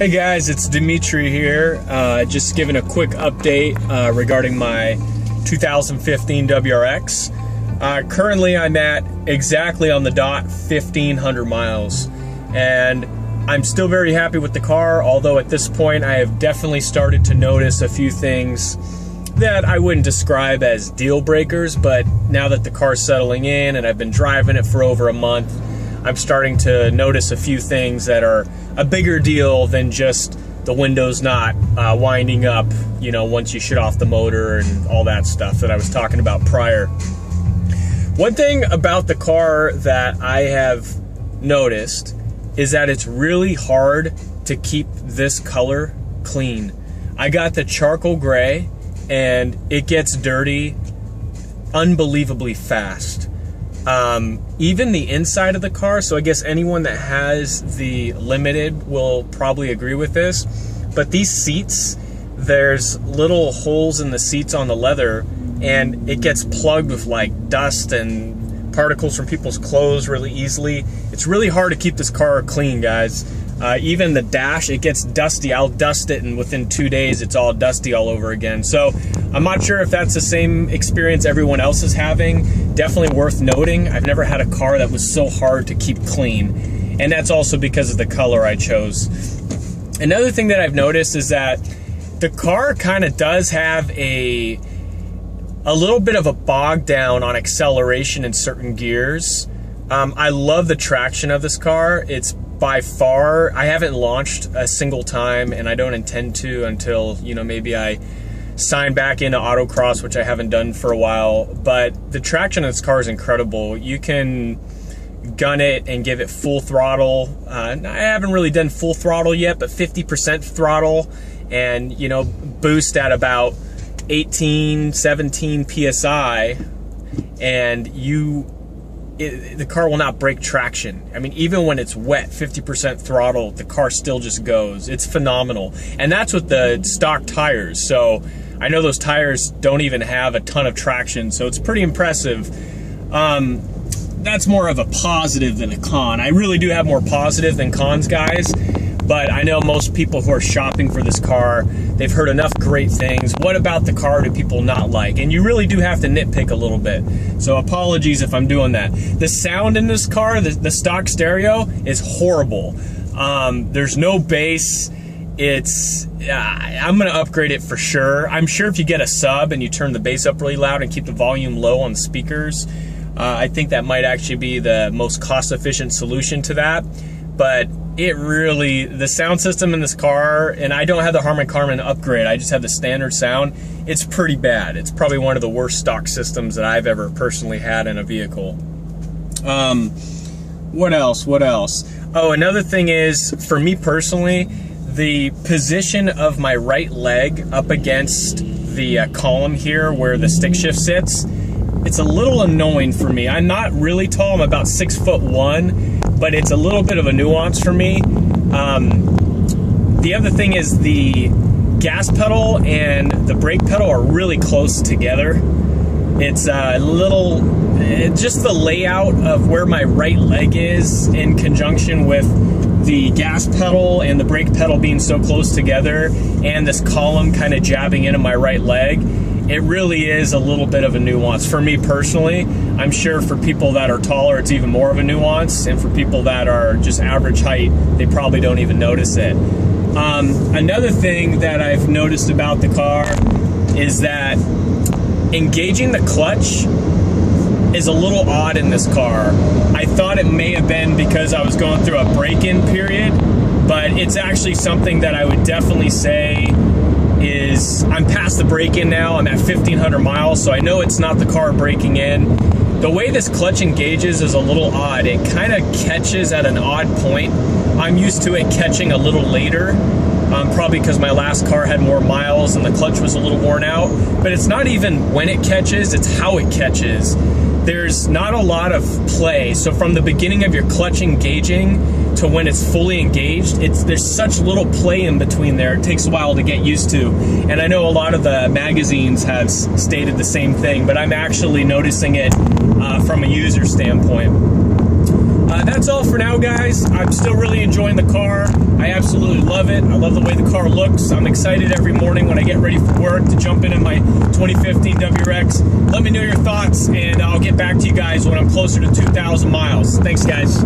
Hey guys, it's Dimitri here. Just giving a quick update regarding my 2015 WRX. Currently I'm at exactly on the dot 1,500 miles, and I'm still very happy with the car, although at this point I have definitely started to notice a few things that I wouldn't describe as deal breakers, but now that the car's settling in and I've been driving it for over a month, I'm starting to notice a few things that are a bigger deal than just the windows not winding up, you know, once you shut off the motor and all that stuff that I was talking about prior. One thing about the car that I have noticed is that it's really hard to keep this color clean. I got the charcoal gray and it gets dirty unbelievably fast. Even the inside of the car, so I guess anyone that has the Limited will probably agree with this, but these seats, there's little holes in the seats on the leather and it gets plugged with like dust and particles from people's clothes really easily. It's really hard to keep this car clean, guys. Even the dash, it gets dusty. I'll dust it and within 2 days it's all dusty all over again. So I'm not sure if that's the same experience everyone else is having. Definitely worth noting. I've never had a car that was so hard to keep clean, and that's also because of the color I chose. Another thing that I've noticed is that the car kind of does have a little bit of a bog down on acceleration in certain gears. I love the traction of this car. It's by far, I haven't launched a single time, and I don't intend to until, you know, maybe I sign back into autocross, which I haven't done for a while. But the traction of this car is incredible. You can gun it and give it full throttle. I haven't really done full throttle yet, but 50% throttle, and, you know, boost at about 18, 17 PSI, and the car will not break traction. I mean, even when it's wet, 50% throttle, the car still just goes. It's phenomenal. And that's with the stock tires. So I know those tires don't even have a ton of traction, so it's pretty impressive. That's more of a positive than a con. I really do have more positive than cons, guys. But I know most people who are shopping for this car, they've heard enough great things. What about the car do people not like? And you really do have to nitpick a little bit. So apologies if I'm doing that. The sound in this car, the stock stereo, is horrible. There's no bass. I'm gonna upgrade it for sure. I'm sure if you get a sub and you turn the bass up really loud and keep the volume low on the speakers, I think that might actually be the most cost-efficient solution to that. But it really, the sound system in this car, and I don't have the Harman Kardon upgrade, I just have the standard sound, it's pretty bad. It's probably one of the worst stock systems that I've ever personally had in a vehicle. What else? Oh, another thing is, for me personally, the position of my right leg up against the column here where the stick shift sits, it's a little annoying for me. I'm not really tall, I'm about 6'1", but it's a little bit of a nuance for me. The other thing is the gas pedal and the brake pedal are really close together. It's a little, just the layout of where my right leg is in conjunction with the gas pedal and the brake pedal being so close together, and this column kind of jabbing into my right leg. It really is a little bit of a nuance for me personally. I'm sure for people that are taller, it's even more of a nuance, and for people that are just average height, they probably don't even notice it. Another thing that I've noticed about the car is that engaging the clutch is a little odd in this car. I thought it may have been because I was going through a break-in period, but it's actually something that I would definitely say is, I'm past the break-in now, I'm at 1,500 miles, so I know it's not the car breaking in. The way this clutch engages is a little odd. It kind of catches at an odd point. I'm used to it catching a little later, probably because my last car had more miles and the clutch was a little worn out. But it's not even when it catches, it's how it catches. There's not a lot of play. So from the beginning of your clutch engaging to when it's fully engaged, there's such little play in between there. It takes a while to get used to. And I know a lot of the magazines have stated the same thing, but I'm actually noticing it from a user standpoint. That's all for now, guys. I'm still really enjoying the car. I absolutely love it. I love the way the car looks. I'm excited every morning when I get ready for work to jump into my 2015 WRX. Let me know your thoughts, and I'll get back to you guys when I'm closer to 2,000 miles. Thanks, guys.